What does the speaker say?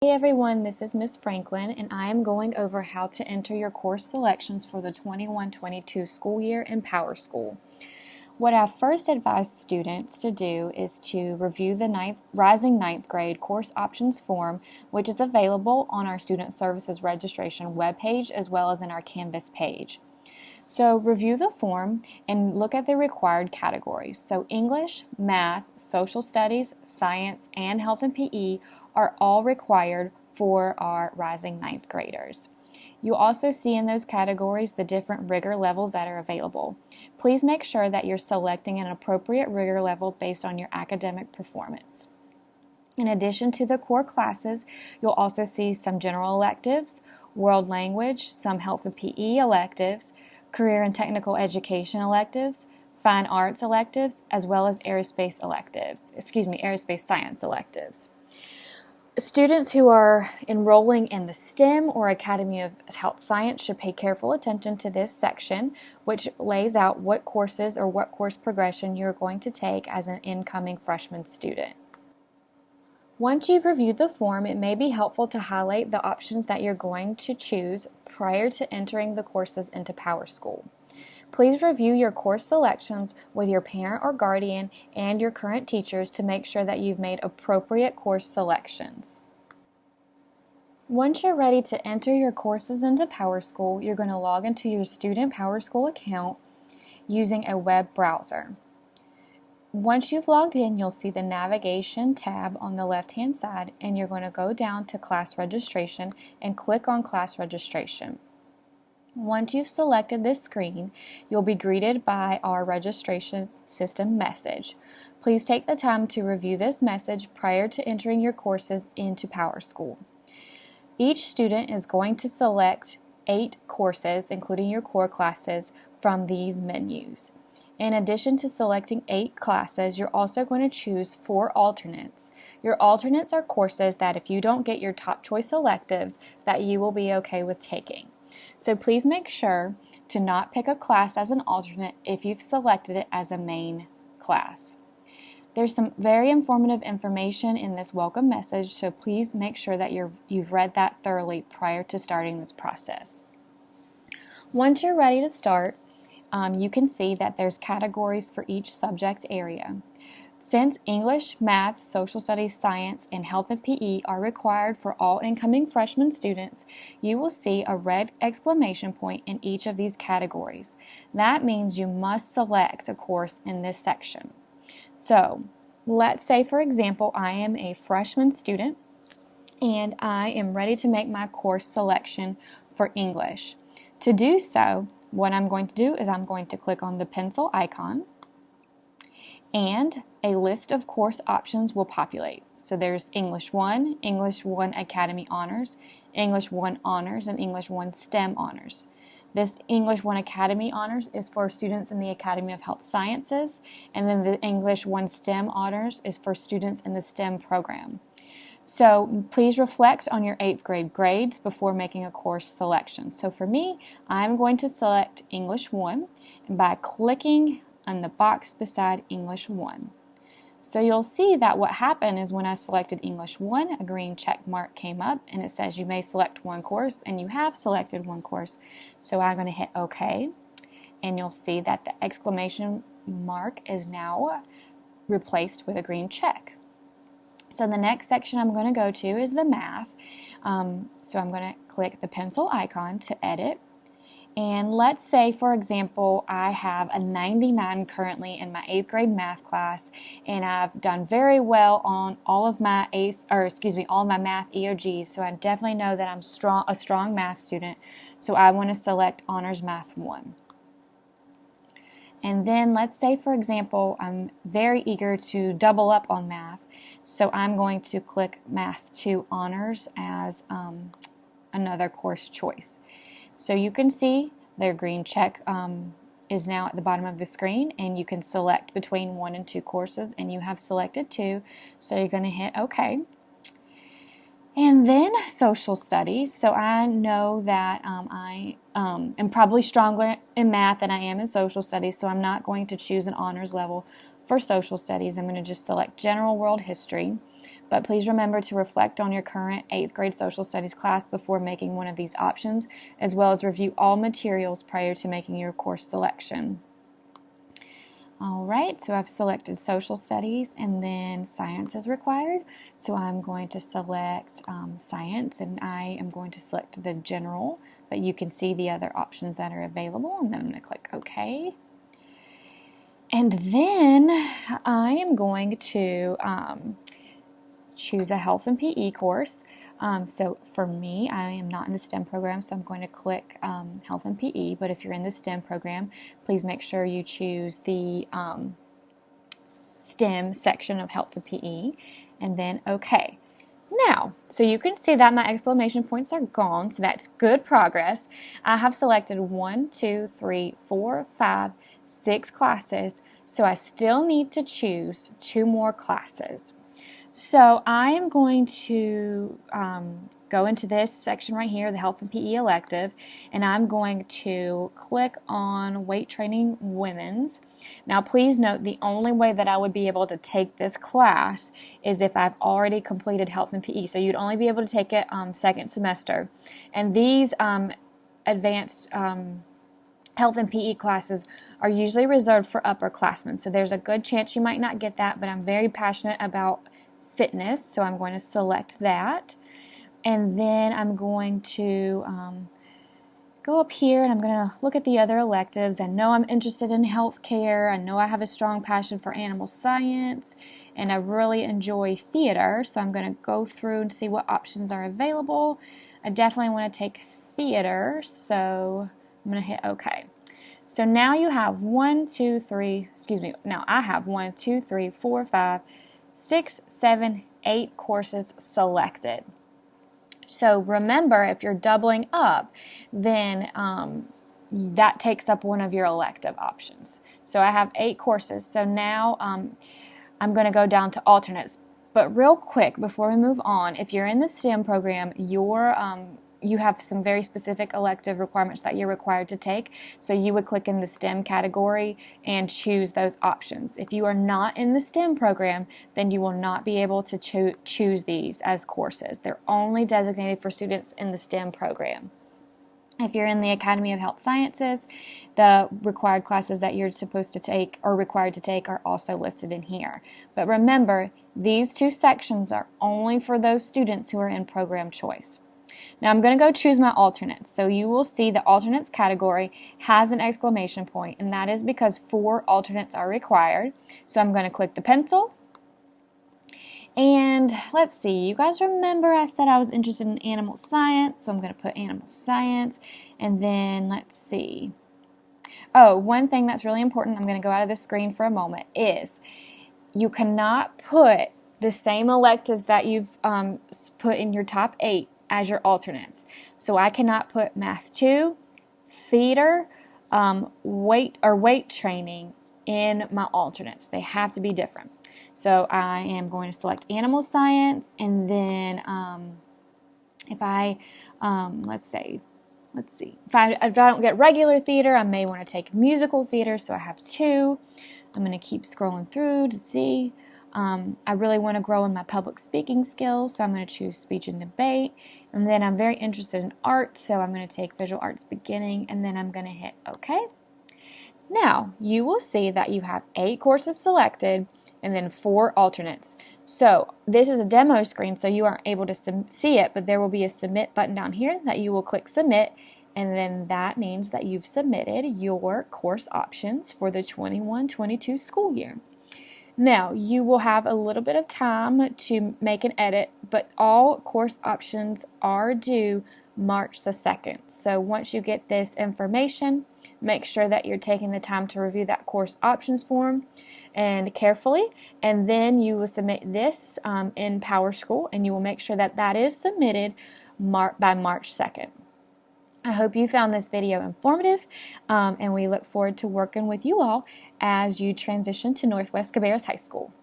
Hey everyone, this is Miss Franklin, and I am going over how to enter your course selections for the 21-22 school year in Powerschool. What I first advise students to do is to review the Rising Ninth Grade Course Options form, which is available on our Student Services Registration webpage as well as in our Canvas page. So review the form and look at the required categories. So English, Math, Social Studies, Science, and Health and PE are all required for our rising ninth graders. You'll also see in those categories the different rigor levels that are available. Please make sure that you're selecting an appropriate rigor level based on your academic performance. In addition to the core classes, you'll also see some general electives, world language, some health and PE electives, career and technical education electives, fine arts electives, as well as aerospace science electives. Students who are enrolling in the STEM or Academy of Health Science should pay careful attention to this section, which lays out what courses or what course progression you're going to take as an incoming freshman student. Once you've reviewed the form, it may be helpful to highlight the options that you're going to choose prior to entering the courses into Powerschool. Please review your course selections with your parent or guardian and your current teachers to make sure that you've made appropriate course selections. Once you're ready to enter your courses into Powerschool, you're going to log into your Student Powerschool account using a web browser. Once you've logged in, you'll see the navigation tab on the left-hand side, and you're going to go down to class registration and click on class registration. Once you've selected this screen, you'll be greeted by our registration system message. Please take the time to review this message prior to entering your courses into Powerschool. Each student is going to select 8 courses, including your core classes, from these menus. In addition to selecting 8 classes, you're also going to choose 4 alternates. Your alternates are courses that if you don't get your top choice electives, that you will be okay with taking. So please make sure to not pick a class as an alternate if you've selected it as a main class. There's some very informative information in this welcome message, so please make sure that you've read that thoroughly prior to starting this process. Once you're ready to start, you can see that there's categories for each subject area. Since English, Math, Social Studies, Science, and Health and PE are required for all incoming freshman students, you will see a red exclamation point in each of these categories. That means you must select a course in this section. So, let's say for example, I am a freshman student and I am ready to make my course selection for English. To do so, what I'm going to do is I'm going to click on the pencil icon, and a list of course options will populate. So there's English 1, English 1 Academy Honors, English 1 Honors, and English 1 STEM Honors. This English 1 Academy Honors is for students in the Academy of Health Sciences, and then the English 1 STEM Honors is for students in the STEM program. So please reflect on your 8th grade grades before making a course selection. So for me, I'm going to select English 1 by clicking on the box beside English 1. So you'll see that what happened is when I selected English 1, a green check mark came up and it says you may select one course, and you have selected one course. So I'm going to hit OK, and you'll see that the exclamation mark is now replaced with a green check. So the next section I'm going to go to is the math. So I'm going to click the pencil icon to edit. And let's say, for example, I have a 99 currently in my 8th grade math class, and I've done very well on all of my all of my math EOGs. So I definitely know that I'm a strong math student. So I want to select Honors Math 1. And then let's say, for example, I'm very eager to double up on math. So I'm going to click Math 2 Honors as another course choice. So you can see their green check is now at the bottom of the screen, and you can select between 1 and 2 courses, and you have selected 2. So you're going to hit OK. And then Social Studies. So I know that I am probably stronger in math than I am in Social Studies, so I'm not going to choose an honors level for social studies, I'm going to just select general world history. But please remember to reflect on your current 8th grade social studies class before making one of these options, as well as review all materials prior to making your course selection. Alright, so I've selected social studies, and then science is required. So I'm going to select science, and I am going to select the general, but you can see the other options that are available, and then I'm going to click OK. And then I am going to choose a health and PE course. So for me, I am not in the STEM program, so I'm going to click health and PE, but if you're in the STEM program, please make sure you choose the STEM section of health and PE, and then OK. Now, so you can see that my exclamation points are gone, so that's good progress. I have selected 1, 2, 3, 4, 5, 6 classes, so I still need to choose 2 more classes. So I am going to go into this section right here, the Health and PE elective, and I'm going to click on Weight Training Women's. Now please note the only way that I would be able to take this class is if I've already completed Health and PE. So you'd only be able to take it second semester. And these advanced Health and PE classes are usually reserved for upperclassmen. So there's a good chance you might not get that, but I'm very passionate about fitness, so I'm going to select that, and then I'm going to go up here and I'm going to look at the other electives. I know I'm interested in healthcare, I know I have a strong passion for animal science, and I really enjoy theater, so I'm going to go through and see what options are available. I definitely want to take theater, so I'm going to hit OK. So now you have now I have 1, 2, 3, 4, 5, 6, 7, 8 courses selected. So remember, if you're doubling up, then that takes up one of your elective options. So I have 8 courses. So now I'm going to go down to alternates. But real quick, before we move on, if you're in the STEM program, you have some very specific elective requirements that you're required to take. So you would click in the STEM category and choose those options. If you are not in the STEM program, then you will not be able to choose these as courses. They're only designated for students in the STEM program. If you're in the Academy of Health Sciences, the required classes that you're supposed to take or required to take are also listed in here. But remember, these 2 sections are only for those students who are in program choice. Now I'm going to go choose my alternates. So you will see the alternates category has an exclamation point, and that is because 4 alternates are required. So I'm going to click the pencil. And let's see, you guys remember I said I was interested in animal science, so I'm going to put animal science. And then let's see. Oh, one thing that's really important, I'm going to go out of the screen for a moment, is you cannot put the same electives that you've put in your top 8 as your alternates. So I cannot put Math 2, Theater, weight training in my alternates. They have to be different. So I am going to select Animal Science, and then if I, if I don't get regular theater, I may want to take musical theater, so I have 2. I'm going to keep scrolling through to see. I really want to grow in my public speaking skills, so I'm going to choose speech and debate. And then I'm very interested in art, so I'm going to take visual arts beginning, and then I'm going to hit OK. Now, you will see that you have 8 courses selected and then 4 alternates. So this is a demo screen, so you aren't able to see it, but there will be a submit button down here that you will click submit, and then that means that you've submitted your course options for the 21-22 school year. Now, you will have a little bit of time to make an edit, but all course options are due March the 2nd. So once you get this information, make sure that you're taking the time to review that course options form and carefully, and then you will submit this in Powerschool, and you will make sure that that is submitted by March 2nd. I hope you found this video informative, and we look forward to working with you all as you transition to Northwest Cabarrus High School.